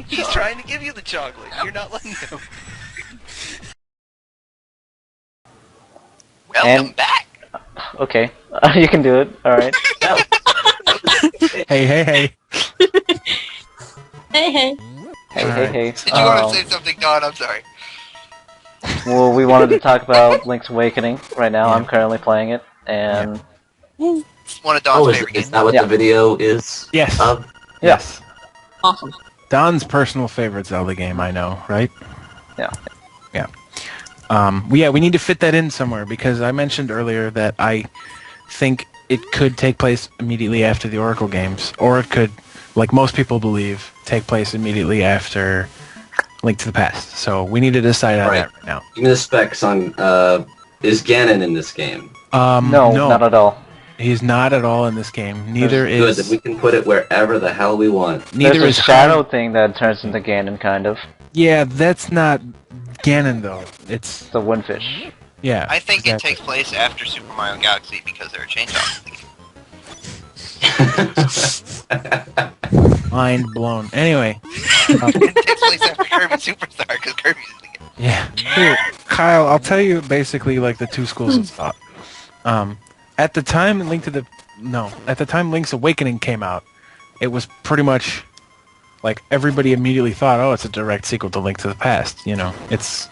He's trying to give you the chocolate. You're not letting him. Welcome back. Okay, you can do it. All right. Hey. Hey, hey. Hey. Did you want to say something, Don? I'm sorry. Well, we wanted to talk about Link's Awakening right now. I'm currently playing it, and It's one of Don's favorite games. Is that what the video is? Yes. Yes. Awesome. Don's personal favorite Zelda game, I know, right? Yeah. We need to fit that in somewhere because I mentioned earlier that I think it could take place immediately after the Oracle games, or it could, like most people believe, take place immediately after Link to the Past. So we need to decide on that right now. Give me the specs on, is Ganon in this game? No, not at all. He's not at all in this game. Neither Good, is... that we can put it wherever the hell we want. Neither There's is a shadow thing that turns into Ganon, kind of. Yeah, that's not Ganon, though. It's... The Windfish. Yeah. I think it takes place after Super Mario Galaxy because there are change-offs. Mind blown. Anyway. It takes place after Kirby Superstar because Kirby's in the game. Yeah. Here, Kyle, I'll tell you basically like the two schools of thought. At the time Link's Awakening came out, it was pretty much like everybody immediately thought, oh, it's a direct sequel to Link to the Past. You know, it's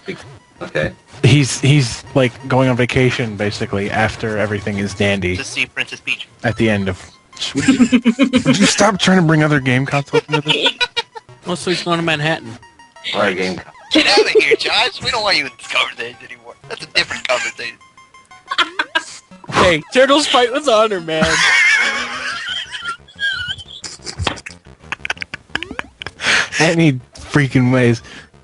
Okay. he's like going on vacation basically after everything is dandy To see Princess Peach. at the end of. Would you stop trying to bring other game consoles into this? Also, he's going to Manhattan. Our game. Get out of here, Josh. We don't want you in this conversation anymore. That's a different conversation. Hey, Turtles fight with honor, man. Any freaking ways.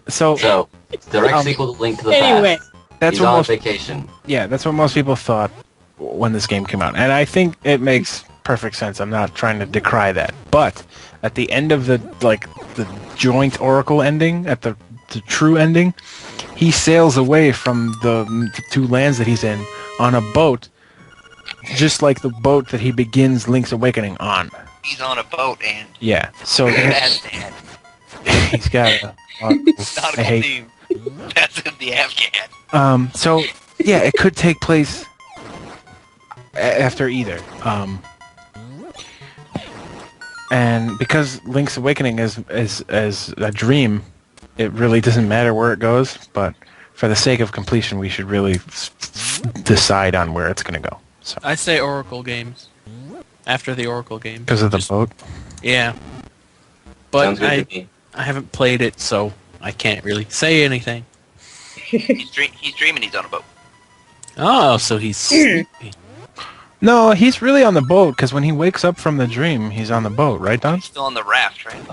So direct sequel to Link to the Anyway. Past. that's He's what on most vacation. Yeah, that's what most people thought when this game came out. And I think it makes perfect sense. I'm not trying to decry that. But at the end of the joint Oracle ending, at the true ending, he sails away from the two lands that he's in on a boat, just like the boat that he begins Link's Awakening on. He's on a boat and Yeah, so that's dad. he's got a... Nautical team. That's in the Afghan. So, yeah, it could take place after either. And because Link's Awakening is a dream, it really doesn't matter where it goes, but for the sake of completion, we should really decide on where it's going to go. So. I say Oracle games. After the Oracle game. Because of the boat? Yeah. Sounds But good to me. I haven't played it, so I can't really say anything. He's dreaming he's on a boat. Oh, so he's sleepy. No, he's really on the boat, because when he wakes up from the dream, he's on the boat, right, Don? He's still on the raft, right?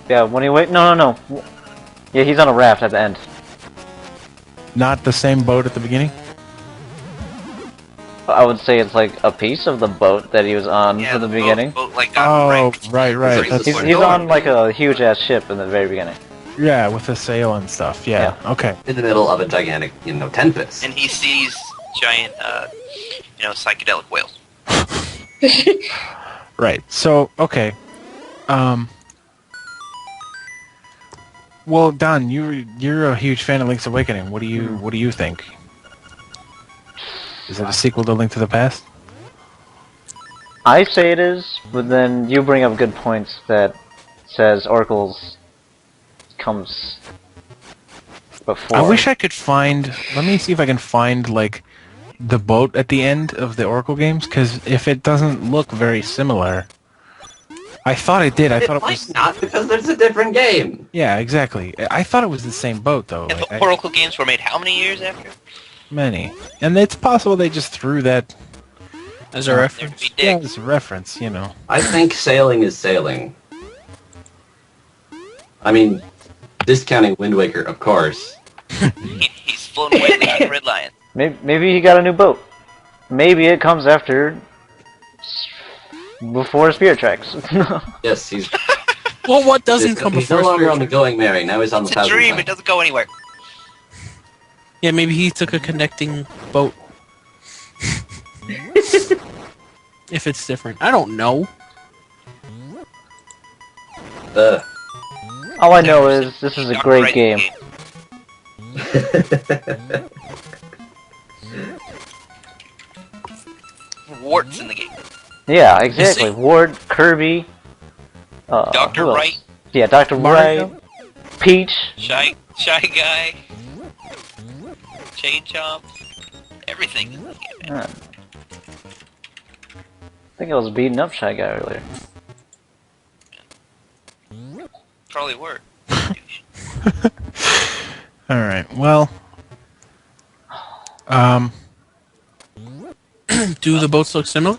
Yeah, when he No. Yeah, he's on a raft at the end. Not the same boat at the beginning? I would say it's like a piece of the boat that he was on at the beginning. Boat, like, got wrecked. Right. That's, He's on like a huge-ass ship in the very beginning. yeah, with the sail and stuff. Yeah. Okay. In the middle of a gigantic, ten fist. And he sees giant, psychedelic whales. Right. So, okay. Well, Don, you're a huge fan of Link's Awakening. What do you think? Is it a sequel to Link to the Past? I say it is, but then you bring up good points that says Oracle's comes before. I wish I could find... Let me see if I can find, like, the boat at the end of the Oracle games, because if it doesn't look very similar... I thought it did. I thought it might was... not, because there's a different game. Yeah, exactly. I thought it was the same boat, though. And the Oracle games were made how many years after? Many. And it's possible they just threw that... As a reference. Yeah, as a reference, you know. I think sailing is sailing. I mean, discounting Wind Waker, of course. He's flown away like the Red Lion. Maybe he got a new boat. Maybe it comes before Spirit Tracks. Yes, he's... Well, what doesn't come he's before no longer Spirit on the Tracks? Going Merry, now he's on the It's a Thousand dream, Times. it doesn't go anywhere. Yeah, maybe he took a connecting boat. If it's different. I don't know. Ugh. All I know is this is a Dr. great Wright's game. Warts in the game. Yeah, exactly. see? Ward, Kirby, Dr. who else? Wright. Yeah, Dr. Mario? Wright, Peach. Shy Guy. Chain Chomp. Everything in this game, man. I think I was beating up Shy Guy earlier. Probably were. Alright, well... Do the boats look similar?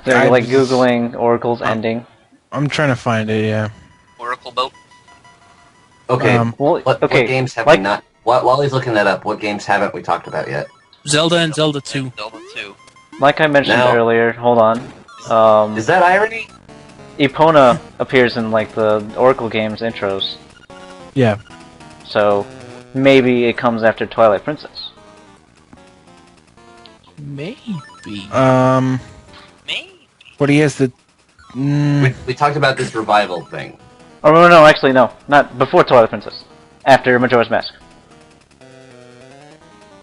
So I you're like was- Googling Oracle's ending. I'm trying to find it, yeah. Oracle boat. Okay, Well, what okay, games have like- we not... While he's looking that up, what games haven't we talked about yet? Zelda and Zelda 2. Zelda 2. Like I mentioned Now- earlier, hold on. Is that irony? Epona appears in like the Oracle games intros, Yeah. so maybe it comes after Twilight Princess. Maybe. Maybe. What he has the... We talked about this revival thing. Oh no, actually no, not before Twilight Princess. After Majora's Mask.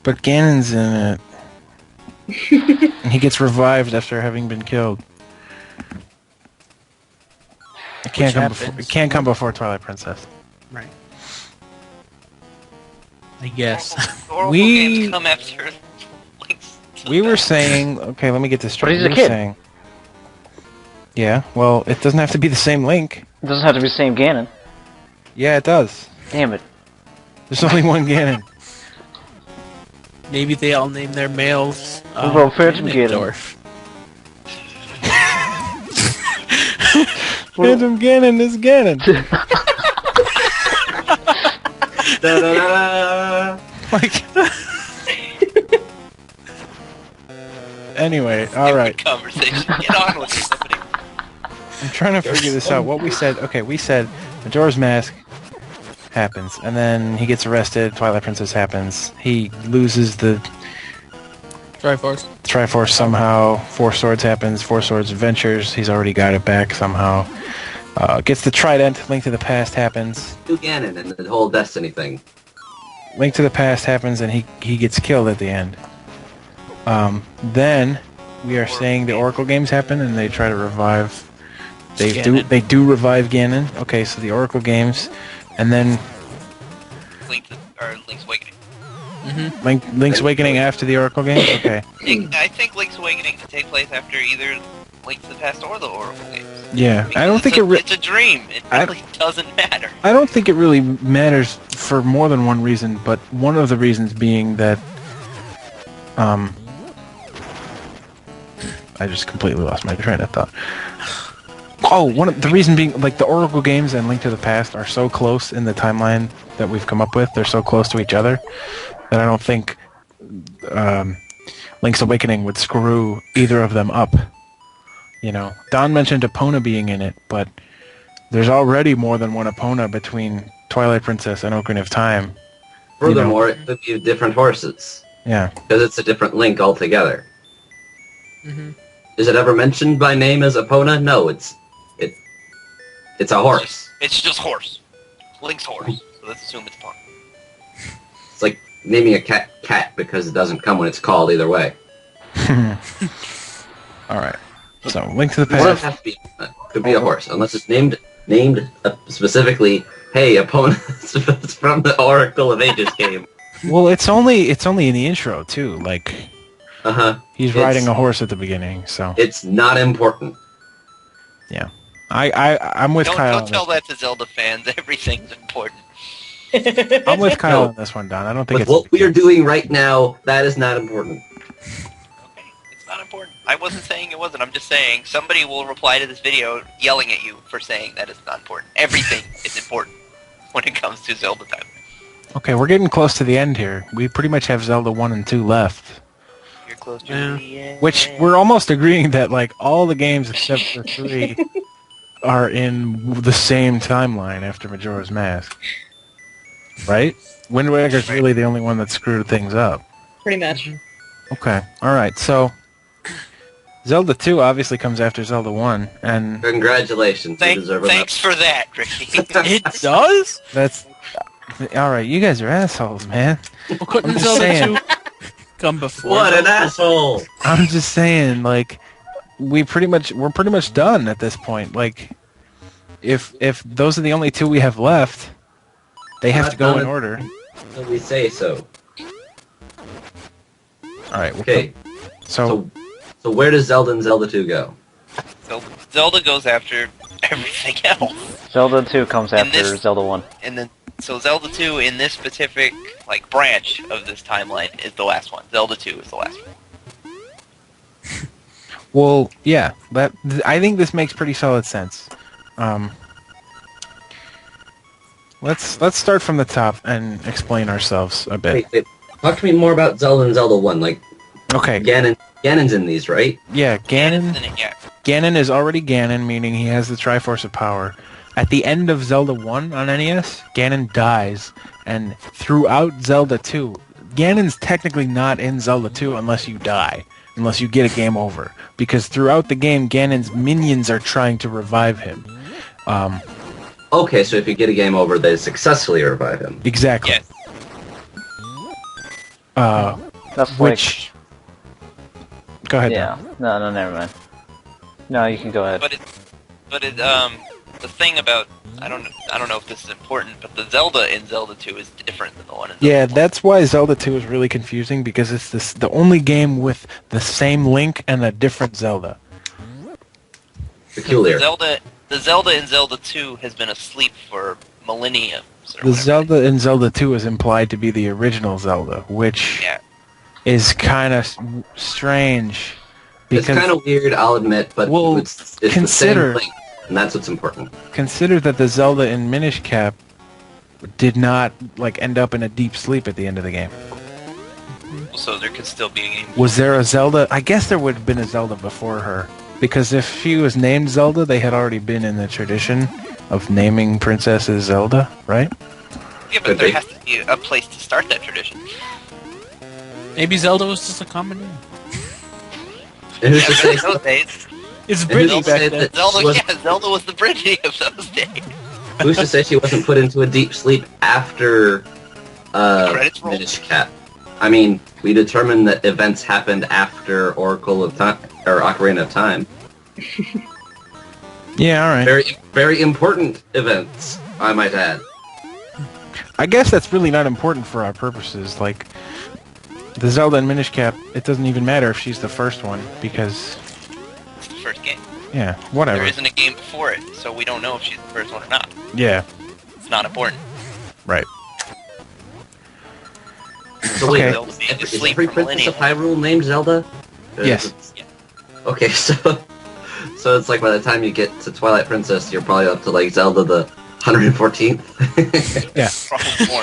But Ganon's in it. And he gets revived after having been killed. It can't come before, happens. it can't come before Twilight Princess. Right. I guess. Oracle We- games come after Link's to We the were Past. saying... Okay, let me get this straight. he's We a were kid. saying- yeah, well, it doesn't have to be the same Link. It doesn't have to be the same Ganon. Yeah, it does. Damn it. There's only one Ganon. Maybe they all name their males. Well, Phantom Ganon. Ganondorf. Phantom Ganon is Ganon. Da-da-da-da. Like... Anyway, alright. Good conversation. Get on with it, somebody. I'm trying to figure this out. What we said... Okay, we said Majora's Mask happens, and then he gets arrested, Twilight Princess happens, he loses the Triforce. Triforce somehow, Four Swords happens, Four Swords Adventures, he's already got it back somehow. Gets the Trident, Link to the Past happens. Do Ganon and the whole Destiny thing. Link to the Past happens, and he gets killed at the end. Then we are saying the Oracle games happen, and they try to revive. Ganon. They do revive Ganon. Okay, so the Oracle games, and then Link's Awakening. Link's Awakening after the Oracle games. Okay. I think Link's Awakening can take place after either Link to the Past or the Oracle games. Yeah, I don't Because think it's a dream. It really doesn't matter. I don't think it really matters for more than one reason, but one of the reasons being that I just completely lost my train of thought. Oh, the reason being, like, the Oracle games and Link to the Past are so close in the timeline that we've come up with. They're so close to each other that I don't think Link's Awakening would screw either of them up. You know, Don mentioned Epona being in it, but there's already more than one Epona between Twilight Princess and Ocarina of Time. Furthermore, it could be different horses. Yeah. Because it's a different Link altogether. Mm-hmm. Is it ever mentioned by name as Epona? No, it's a horse. It's just horse. Link's horse. So let's assume it's Pong. It's like naming a cat because it doesn't come when it's called either way. Alright. So, Link to the It doesn't Past. have to be. Could be a horse, unless it's named specifically. Hey, Epona it's from the Oracle of Ages game. Well, it's only in the intro, too. Like, Uh huh. he's riding a horse at the beginning, so... It's not important. Yeah. I'm with Kyle. Don't tell that to Zelda fans. Everything's important. I'm with Kyle No. on this one, Don. I don't think With it's... what we are doing right now, that is not important. Okay, it's not important. I wasn't saying it wasn't. I'm just saying somebody will reply to this video yelling at you for saying that it's not important. Everything is important when it comes to Zelda time. Okay, we're getting close to the end here. We pretty much have Zelda 1 and 2 left. You're close to Yeah. the end. Which, we're almost agreeing that, like, all the games except for 3 are in the same timeline after Majora's Mask. Right? Wind Waker's really the only one that screwed things up. Pretty much. Okay, alright, so... Zelda 2 obviously comes after Zelda 1, and Congratulations, you deserve a Thanks for that, Ricky. It does? that's... Alright, you guys are assholes, man. Well, couldn't just Zelda saying. 2 come before? What an Zelda? asshole! I'm just saying, like, we're pretty much done at this point. Like, if those are the only two we have left, they have Not to go done in it. order. So we say so. Alright, Okay, so so where does Zelda and Zelda 2 go? Zelda goes after everything else. Zelda 2 comes And after this- Zelda 1. And then, so Zelda 2 in this specific, like, branch of this timeline is the last one. Zelda 2 is the last one. well, yeah, I think this makes pretty solid sense. Let's start from the top and explain ourselves a bit. Wait. Talk to me more about Zelda and Zelda 1. Like, Okay, Ganon's in these, right? yeah, Ganon. And then, yeah. Ganon is already Ganon, meaning he has the Triforce of Power. At the end of Zelda 1 on NES, Ganon dies, and throughout Zelda 2, Ganon's technically not in Zelda 2 unless you die, unless you get a game over. Because throughout the game, Ganon's minions are trying to revive him. Okay, so if you get a game over, they successfully revive him. Exactly. Yes. That's Which... Go ahead. Yeah. No, never mind. No, you can go ahead. But the thing about, I don't know if this is important, but the Zelda in Zelda 2 is different than the one in Zelda Yeah, 1. that's why Zelda 2 is really confusing, because it's the only game with the same Link and a different Zelda. Peculiar. The Zelda in Zelda 2 has been asleep for millennia. The Zelda in Zelda 2 is implied to be the original Zelda, which Yeah. is kind of strange. It's kind of weird, I'll admit, but Well, it's consider- the same thing, and that's what's important. Consider that the Zelda in Minish Cap did not end up in a deep sleep at the end of the game. So there could still be a game. Was there a Zelda? I guess there would have been a Zelda before her, because if she was named Zelda, they had already been in the tradition of naming princesses Zelda, right? Yeah, but Could there be. has to be a place to start that tradition. Maybe Zelda was just a common name. And who's to Yeah, say, but in those days, It's and Brittany who's to back say then. that Zelda, she wasn't- yeah, Zelda was the Brittany of those days. who's to say she wasn't put into a deep sleep after credits rolled? Minish Cap? I mean, we determined that events happened after Oracle of Time or Ocarina of Time. Yeah, all right. Very, very important events, I might add. I guess that's really not important for our purposes. Like, the Zelda in Minish Cap, it doesn't even matter if she's the first one, because, It's the first game. yeah, whatever. There isn't a game before it, so we don't know if she's the first one or not. Yeah, It's not important. right. So wait, Okay. Zelda being is asleep every for princess of millennia. Hyrule named Zelda? Yes. Okay, so it's like by the time you get to Twilight Princess, you're probably up to like Zelda the 114th. Yeah. Probably more.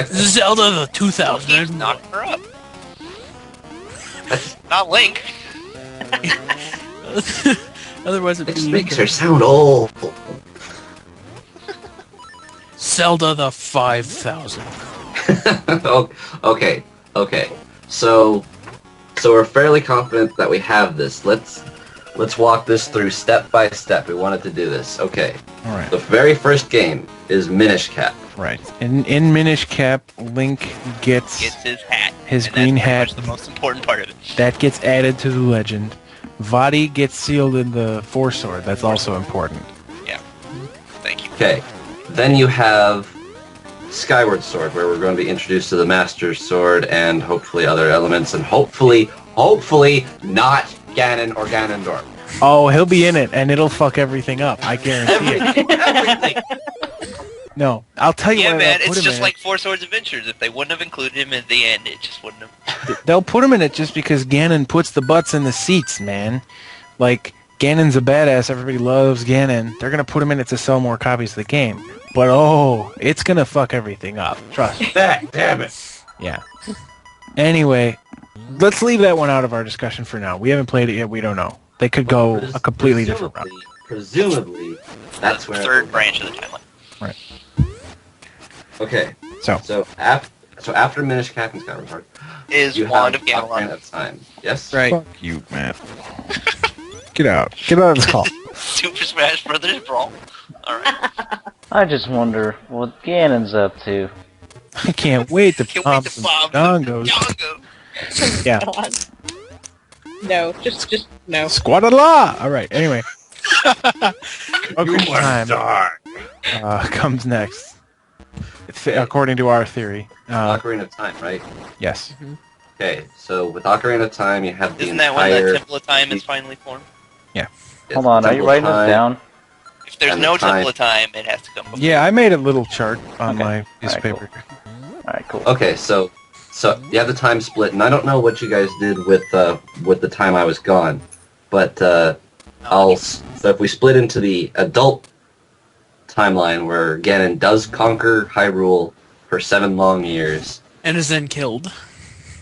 Zelda the Keeps 2000. knocking her up. Not Link. Otherwise It it'd just be makes her sound old. Zelda the 5000. Okay. So we're fairly confident that we have this. Let's walk this through step by step. We wanted to do this. Okay. All right. The very first game is Minish Cap. Right. In Minish Cap, Link gets Gets his hat. His and green that's pretty hat. much the most important part of it. that gets added to the legend. Vadi gets sealed in the Force Sword. That's also important. Yeah. Thank you. Okay. Then you have Skyward Sword, where we're going to be introduced to the Master Sword and hopefully other elements, and hopefully not Ganon or Ganondorf. Oh, he'll be in it, and it'll fuck everything up. I guarantee it. Everything. No, I'll tell you Yeah, why man, they'll put it's him just in like Four Swords Adventures. If they wouldn't have included him at the end, it just wouldn't have. it. They'll put him in it just because Ganon puts the butts in the seats, man. Like, Ganon's a badass. Everybody loves Ganon. They're going to put him in it to sell more copies of the game. But, it's going to fuck everything up. Trust me. Damn it. Yeah. Anyway, let's leave that one out of our discussion for now. We haven't played it yet. We don't know. They could go a completely different route. Presumably, that's where Third branch of the timeline. Okay. So, So So after Minish Cap and Skyward Sword, Is you Wand have of Gamelon. Ocarina of Time. Yes. Right. Fuck you, man. Get out. Get out of this call. Super Smash Brothers Brawl. Alright. I just wonder what Ganon's up to. I can't wait to Can't pump wait to some bomb dongos. Yongo. Yeah. God. No, just no. Squad-a-la! Alright, anyway. Ocarina of Time comes next. According to our theory. Ocarina of Time, right? Yes. Okay, so with Ocarina of Time, you have the Isn't that when entire... the Temple of Time is finally formed? Hold on, are you writing this down? If there's And no the time. Temple of Time, it has to come before. Yeah, I made a little chart on Okay. my piece of Alright, paper. Alright, cool. Okay, so you have the time split, and I don't know what you guys did with the time I was gone, but so if we split into the adult timeline where Ganon does conquer Hyrule for 7 long years And is then killed.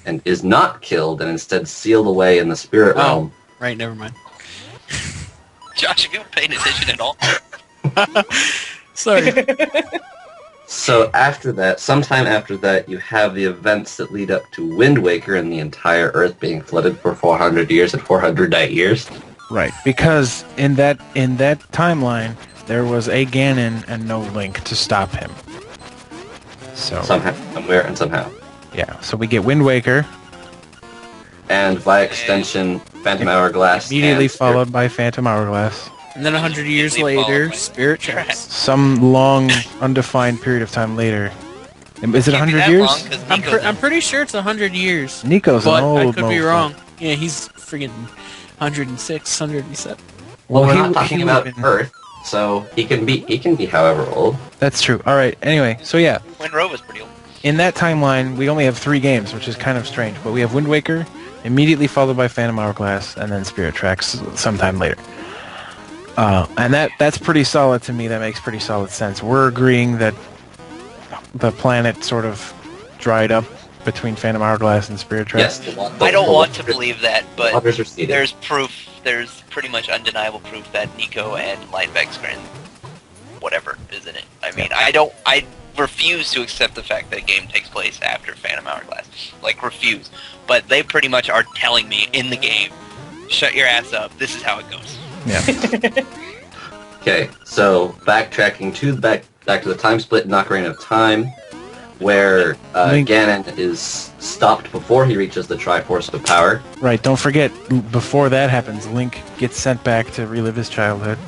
and is not killed and instead sealed away in the spirit Oh. realm. Right, never mind. Josh, have you been paying attention at all? Sorry. So after that, sometime after that, you have the events that lead up to Wind Waker and the entire Earth being flooded for 400 years and 400 night years. Right, because in that timeline, there was a Ganon and no Link to stop him. So, Somehow, somewhere, and somehow. yeah, so we get Wind Waker, And by extension, Phantom Hourglass. immediately and Spirit- followed by Phantom Hourglass. And then 100 years Immediately later, followed by- Spirit Tracks. Some long, undefined period of time later. Is it Can't be 100 that years? long, 'cause I'm, Nico's I'm pretty sure it's 100 years. Nico's an But old I could be mofo. wrong. Yeah, he's friggin' 106, 107. Well, we're he- not talking he about would've been- Earth, so he can be however old. That's true. Alright, anyway, so yeah. Wind Road was pretty old. In that timeline, we only have 3 games, which is kind of strange. But we have Wind Waker, immediately followed by Phantom Hourglass, and then Spirit Tracks sometime later. And that's pretty solid to me. That makes pretty solid sense. We're agreeing that the planet sort of dried up between Phantom Hourglass and Spirit Tracks. Yes, I don't want to believe that, but Waters are seeded. there's proof. There's pretty much undeniable proof that Nico and Lightvex Grand, whatever, is in it. I mean, I refuse to accept the fact that a game takes place after Phantom Hourglass. Like, refuse. But they pretty much are telling me in the game, shut your ass up, this is how it goes. Yeah. Okay, so backtracking to back to the time split in Ocarina of Time, where Link. Ganon is stopped before he reaches the Triforce of Power. Right, don't forget, before that happens, Link gets sent back to relive his childhood.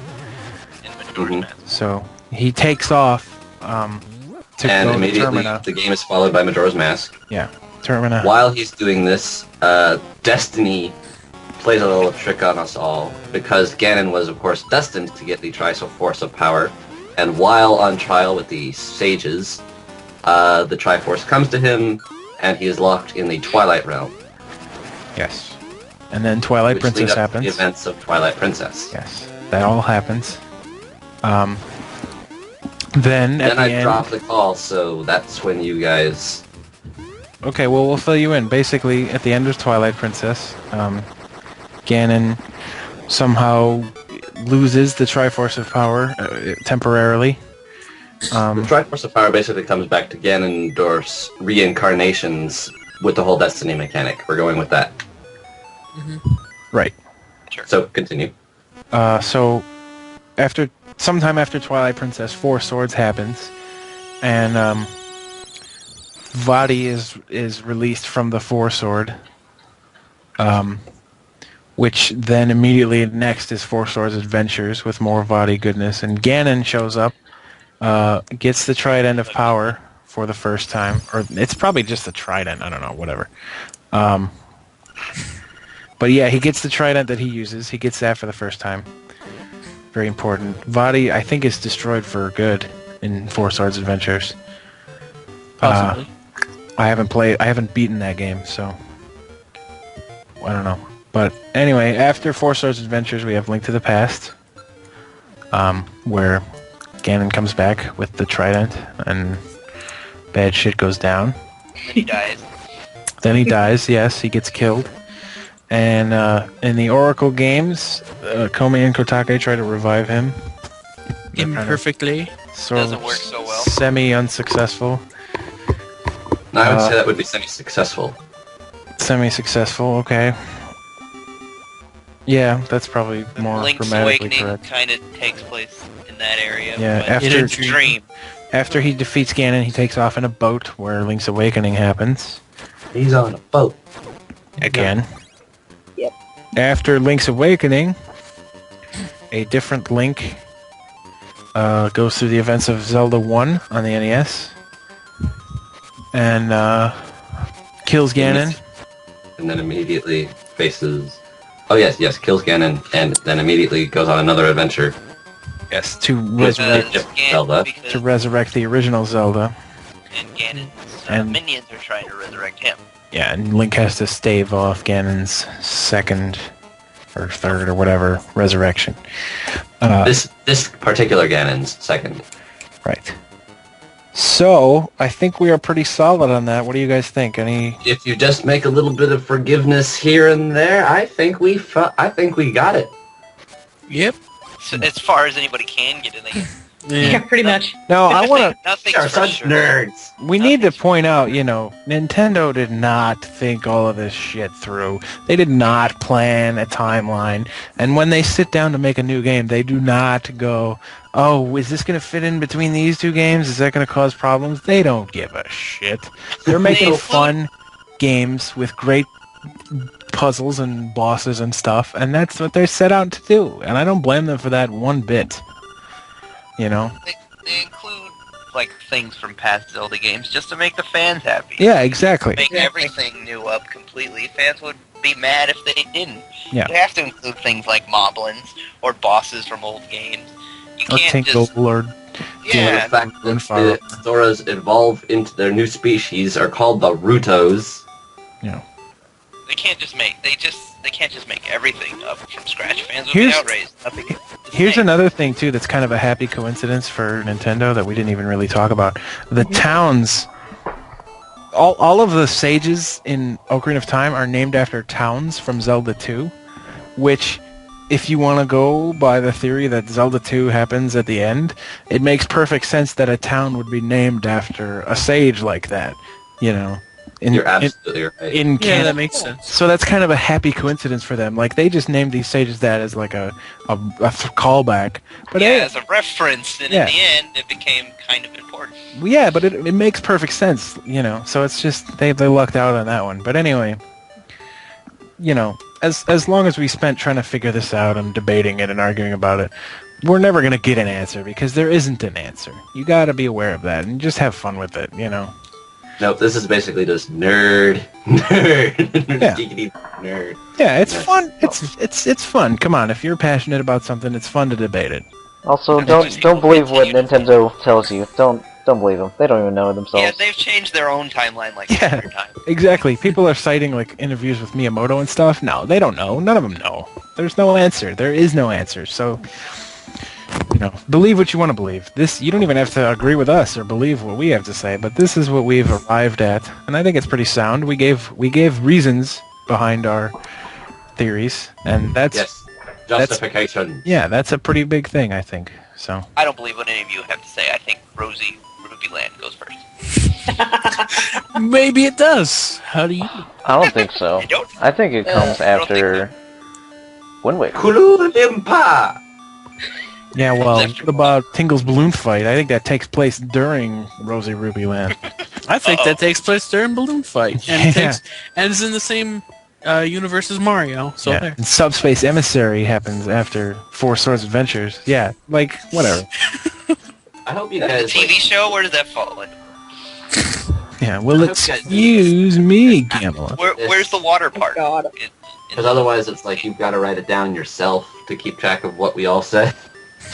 In Majora's Mhm. Mask. So he takes off to And go to immediately Termina. the game is followed by Majora's Mask. Yeah, Termina. While he's doing this, Destiny plays a little trick on us all, because Ganon was, of course, destined to get the Triforce of Power, and while on trial with the sages, the Triforce comes to him, and he is locked in the Twilight Realm, Yes. And then Twilight which lead Princess up to happens. the events of Twilight Princess. Yes, that all happens. Then at Then the I end, dropped the call, so that's when you guys... okay, well we'll fill you in. Basically, at the end of Twilight Princess, Ganon somehow loses the Triforce of Power temporarily. The Triforce of Power basically comes back to Ganondorf's reincarnations with the whole Destiny mechanic. We're going with that. Right. So, continue. So sometime after Twilight Princess, Four Swords happens, and Vadi is released from the Four Sword, which then immediately next is Four Swords Adventures with more Vadi goodness, and Ganon shows up, gets the Trident of Power for the first time, or it's probably just the Trident, I don't know, whatever. But yeah, he gets the Trident that he uses, he gets that for the first time. Very important. Vadi, I think, is destroyed for good in Four Swords Adventures. Possibly. I haven't beaten that game, so I don't know. But anyway, after Four Swords Adventures, we have Link to the Past, where Ganon comes back with the Trident, and bad shit goes down. And then he dies. Then he dies. Yes, he gets killed. And in the Oracle games, Komi and Kotake try to revive him. They're kind of Imperfectly. sort Doesn't of work so well. Semi-unsuccessful. No, I would say that would be semi-successful. Semi-successful, okay. Yeah, that's probably more Link's grammatically Awakening correct. kind of takes place in that area. Yeah, but after- it's a dream. After he defeats Ganon, he takes off in a boat where Link's Awakening happens. He's on a boat. Again. Yep. After Link's Awakening, a different Link goes through the events of Zelda 1 on the NES and kills Ganon. And then immediately faces... Oh yes, kills Ganon, and then immediately goes on another adventure. Yes, to Because Zelda. resurrect the original Zelda. And Ganon's And- minions are trying to resurrect him. Yeah, and Link has to stave off Ganon's second or third or whatever resurrection. This particular Ganon's second. Right. So, I think we are pretty solid on that. What do you guys think? Any? If you just make a little bit of forgiveness here and there, I think we got it. Yep. So, as far as anybody can get in the Yeah, pretty much. No, I want to. Nothing's We are for such sure. nerds. We need to point out, Nintendo did not think all of this shit through. They did not plan a timeline. And when they sit down to make a new game, they do not go, oh, is this going to fit in between these two games? Is that going to cause problems? They don't give a shit. They're making fun games with great puzzles and bosses and stuff, and that's what they're set out to do. And I don't blame them for that one bit. They include like things from past Zelda games just to make the fans happy. Yeah, exactly. Make everything new up completely. Fans would be mad if they didn't. Yeah. You have to include things like moblins or bosses from old games. You Or can't Tinkle, just or yeah. The fact that the Zoras evolve into their new species are called the Rutos. They can't just make everything up from scratch. Fans would Here's- be outraged. Nothing is the Here's same. another thing, too, that's kind of a happy coincidence for Nintendo that we didn't even really talk about. The towns... All of the sages in Ocarina of Time are named after towns from Zelda 2, which, if you want to go by the theory that Zelda 2 happens at the end, it makes perfect sense that a town would be named after a sage like that, You're absolutely right. in Yeah, canon. that makes sense. So that's kind of a happy coincidence for them. Like, they just named these sages that as like a callback. But As a reference, and Yeah. in the end, it became kind of important. yeah, but it makes perfect sense, So it's just they lucked out on that one. But anyway, as long as we spent trying to figure this out and debating it and arguing about it, we're never gonna get an answer because there isn't an answer. You got to be aware of that and just have fun with it. Nope, this is basically just nerd. Yeah. Geekity nerd. Yeah, it's Yes. fun. It's fun. Come on, if you're passionate about something, it's fun to debate it. Also, And don't just believe what continue to- Nintendo tells you. Don't believe them. They don't even know it themselves. Yeah, they've changed their own timeline like Yeah. 100 times. Exactly. People are citing like interviews with Miyamoto and stuff. No, they don't know. None of them know. There's no answer. There is no answer. So, believe what you want to believe. You don't even have to agree with us or believe what we have to say, but this is what we've arrived at, and I think it's pretty sound. We gave reasons behind our theories, and that's Yes. Justification. that's a pretty big thing, I think. So, I don't believe what any of you have to say. I think Rosie Ruby Land goes first. Maybe it does. How do you? I don't think so. I don't. I think it comes I don't think after Wind Waker. Kulu Limpa! yeah, well, After what about Tingle's balloon fight? I think that takes place during Rosy Ruby Land. I think Uh-oh. that takes place during Balloon Fight, and Yeah. and is in the same universe as Mario. So Yeah. there. And Subspace Emissary happens after Four Swords Adventures. Yeah, like, whatever. I hope you The guys TV show, where does that fall in? Yeah, well, I hope you guys- excuse me, Gamela. Where's the water part? God. because otherwise it's like you've got to write it down yourself to keep track of what we all said.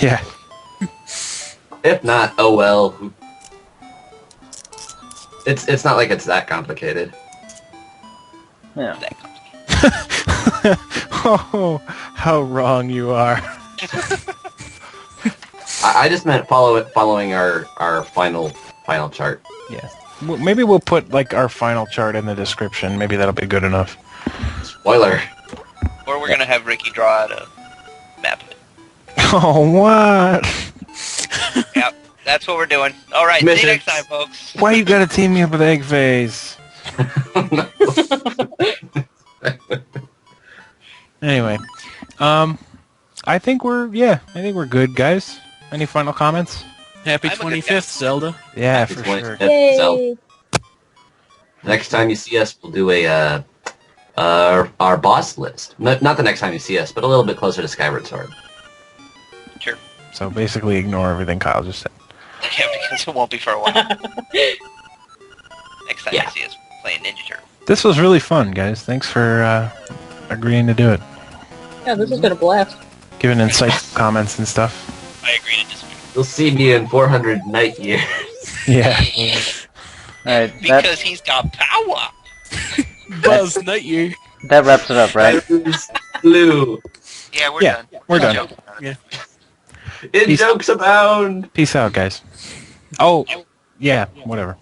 Yeah. If not, oh well. It's not like it's that complicated. Yeah. That complicated. Oh, how wrong you are. I just meant following our final chart. Yeah. Maybe we'll put, like, our final chart in the description. Maybe that'll be good enough. Spoiler. Or we're gonna have Ricky draw out a map of it. Oh, what? Yep, That's what we're doing. All right, see you next time, folks. Why you gotta team me up with Egg Phase? Anyway, I think we're good, guys. Any final comments? Happy I'm a good 25th, guy. Zelda. Yeah, Happy for 25th, sure. Zelda. Yay! Next time you see us, we'll do our boss list. Not the next time you see us, but a little bit closer to Skyward Sword. Sure. So basically, ignore everything Kyle just said. Yeah, because it won't be for a while. Next time Yeah. you see us playing Ninja Turtle. This was really fun, guys. Thanks for agreeing to do it, Yeah, this has been a blast. giving insightful comments and stuff. I agree to disagree. You'll see me in 400 night years. Yeah. Alright, Because he's got power. Buzz Lightyear. that wraps it up, right? Blue. Yeah, we're Yeah, done. we're done. Joking. In Peace. jokes abound. Peace out, guys. Oh, yeah, whatever.